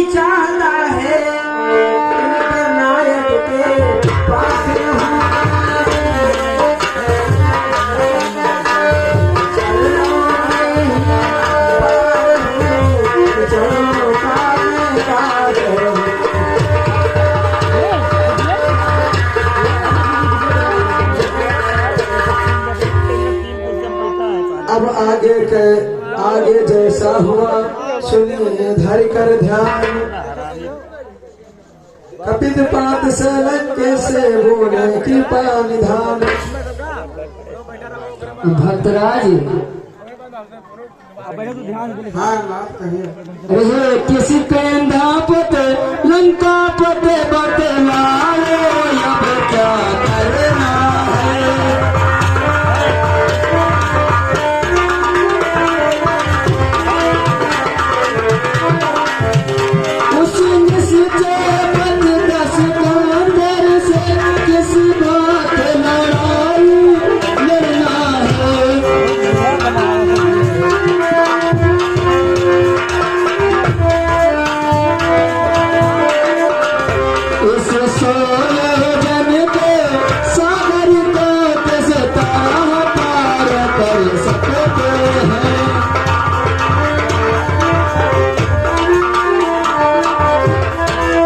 चाहता है इनके नायक के पास रहूं। अब आगे जैसा हुआ सुनिए धर कर ध्यान। कपित पात सलंके से बोले कृपा निधान। भक्तराज हाँ बात कहिए। रहे किसी पेंधा पते लंका पते बतलाए अब क्या करना है। किसी बात लड़ाई लड़ना है। इस सोलह जन के सागर को किस तरह पार कर सकते हैं।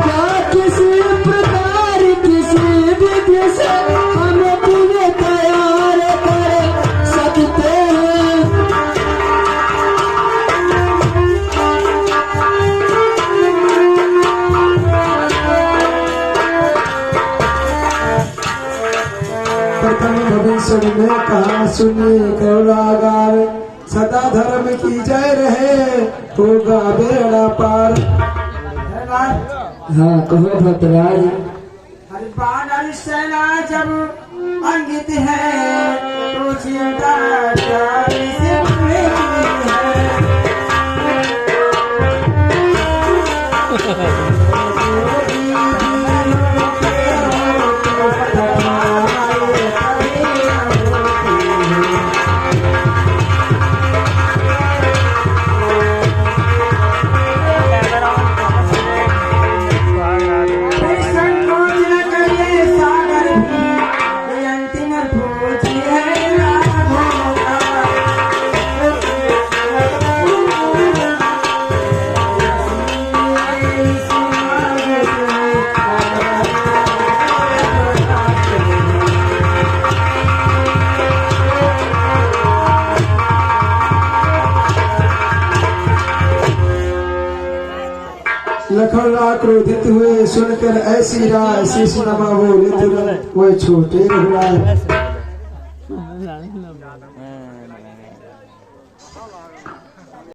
क्या किसी प्रकार किसी विधि से हम तुम्हें तैयार कर सकते हैं। प्रथम भविष्य में कहा सुनिए गौरागार। सदा धर्म की जय रहे होगा बेड़ा पार। हाँ कहो भक्तराज। हरिपाल सेना जब अंकित है तो चिंता से लखनऊ क्रोधित हुए सुनकर ऐसी राय। शीश नमा बोले तुरंत वो छोटे रघुराय।